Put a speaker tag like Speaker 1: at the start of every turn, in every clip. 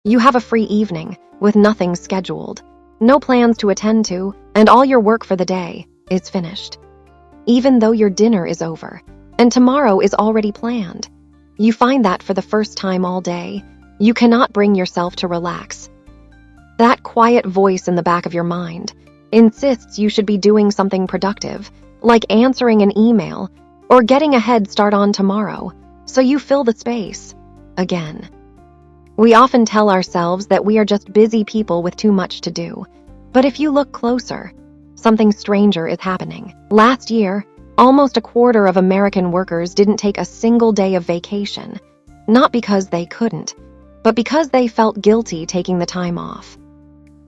Speaker 1: You have a free evening with nothing scheduled, no plans to attend to, and all your work for the day is finished. Even though your dinner is over and tomorrow is already planned, you find that for the first time all day, you cannot bring yourself to relax. That quiet voice in the back of your mind insists you should be doing something productive, like answering an email or getting a head start on tomorrow, so you fill the space again. We often tell ourselves that we are just busy people with too much to do, but if you look closer, something stranger is happening. Last year, almost a quarter of American workers didn't take a single day of vacation, not because they couldn't, but because they felt guilty taking the time off.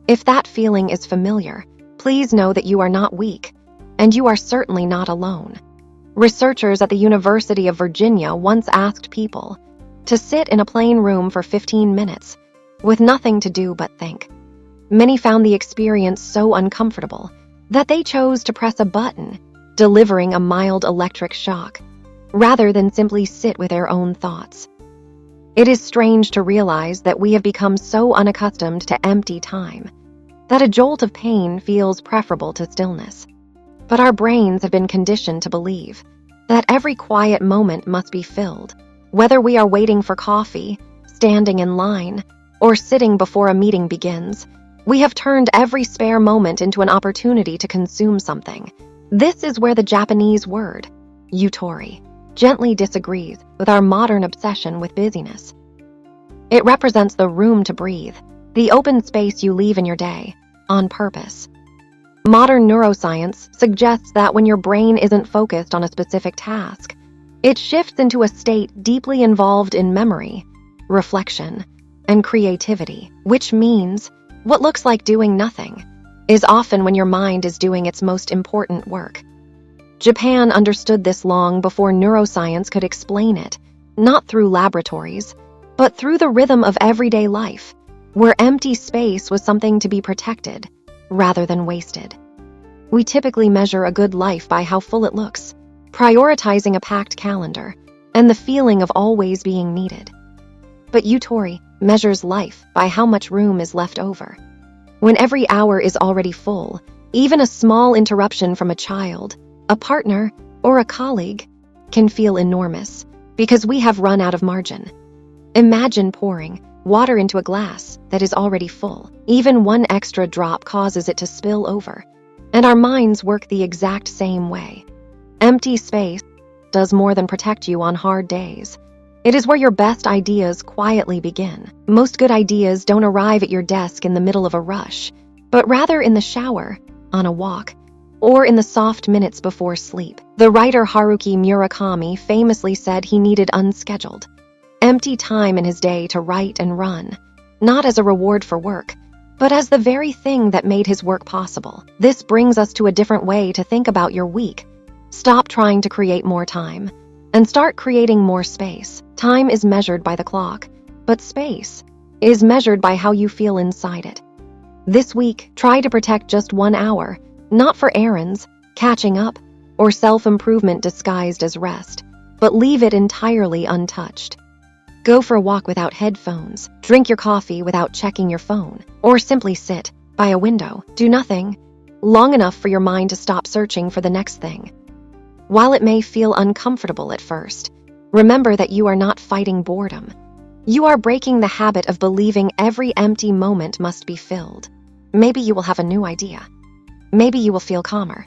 Speaker 1: If that feeling is familiar, please know that you are not weak, and you are certainly not alone. Researchers at the University of Virginia once asked people to sit in a plain room for 15 minutes, with nothing to do but think. Many found the experience so uncomfortable that they chose to press a button, delivering a mild electric shock, rather than simply sit with their own thoughts. It is strange to realize that we have become so unaccustomed to empty time that a jolt of pain feels preferable to stillness. But our brains have been conditioned to believe that every quiet moment must be filled, whether we are waiting for coffee, standing in line, or sitting before a meeting begins. We have turned every spare moment into an opportunity to consume something. This is where the Japanese word, Yutori, gently disagrees with our modern obsession with busyness. It represents the room to breathe, the open space you leave in your day, on purpose. Modern neuroscience suggests that when your brain isn't focused on a specific task, it shifts into a state deeply involved in memory, reflection, and creativity, which means what looks like doing nothing is often when your mind is doing its most important work. Japan understood this long before neuroscience could explain it, not through laboratories, but through the rhythm of everyday life, where empty space was something to be protected rather than wasted. We typically measure a good life by how full it looks, prioritizing a packed calendar and the feeling of always being needed. But Yutori measures life by how much room is left over. When every hour is already full, even a small interruption from a child, a partner, or a colleague can feel enormous because we have run out of margin. Imagine pouring water into a glass that is already full. Even one extra drop causes it to spill over, and our minds work the exact same way. Empty space does more than protect you on hard days. It is where your best ideas quietly begin. Most good ideas don't arrive at your desk in the middle of a rush, but rather in the shower, on a walk, or in the soft minutes before sleep. The writer Haruki Murakami famously said he needed unscheduled, empty time in his day to write and run, not as a reward for work, but as the very thing that made his work possible. This brings us to a different way to think about your week. Stop trying to create more time and start creating more space. Time is measured by the clock, but space is measured by how you feel inside it. This week, try to protect just 1 hour, not for errands, catching up, or self-improvement disguised as rest, but leave it entirely untouched. Go for a walk without headphones, drink your coffee without checking your phone, or simply sit by a window, do nothing, long enough for your mind to stop searching for the next thing. While it may feel uncomfortable at first, remember that you are not fighting boredom. You are breaking the habit of believing every empty moment must be filled. Maybe you will have a new idea. Maybe you will feel calmer.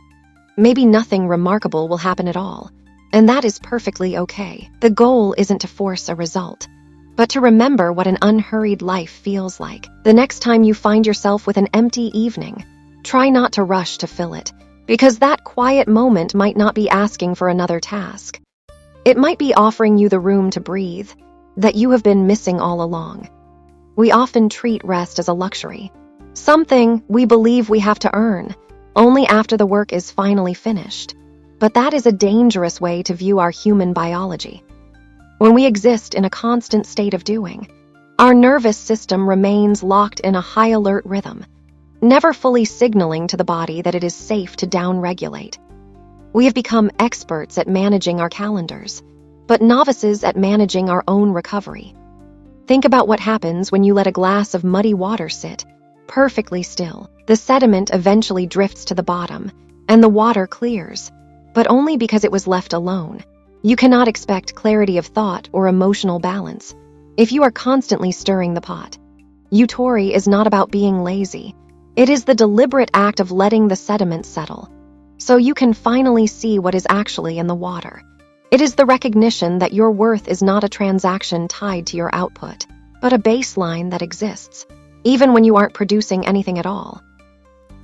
Speaker 1: Maybe nothing remarkable will happen at all, and that is perfectly okay. The goal isn't to force a result, but to remember what an unhurried life feels like. The next time you find yourself with an empty evening, try not to rush to fill it, because that quiet moment might not be asking for another task. It might be offering you the room to breathe that you have been missing all along. We often treat rest as a luxury, something we believe we have to earn only after the work is finally finished. But that is a dangerous way to view our human biology. When we exist in a constant state of doing, our nervous system remains locked in a high-alert rhythm, never fully signaling to the body that it is safe to downregulate. We have become experts at managing our calendars, but novices at managing our own recovery. Think about what happens when you let a glass of muddy water sit perfectly still. The sediment eventually drifts to the bottom, and the water clears, but only because it was left alone. You cannot expect clarity of thought or emotional balance if you are constantly stirring the pot. Yutori is not about being lazy. It is the deliberate act of letting the sediment settle, so you can finally see what is actually in the water. It is the recognition that your worth is not a transaction tied to your output, but a baseline that exists, even when you aren't producing anything at all.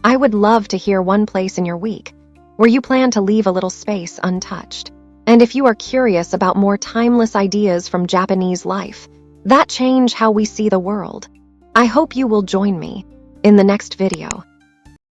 Speaker 1: I would love to hear one place in your week where you plan to leave a little space untouched. And if you are curious about more timeless ideas from Japanese life that change how we see the world, I hope you will join me in the next video.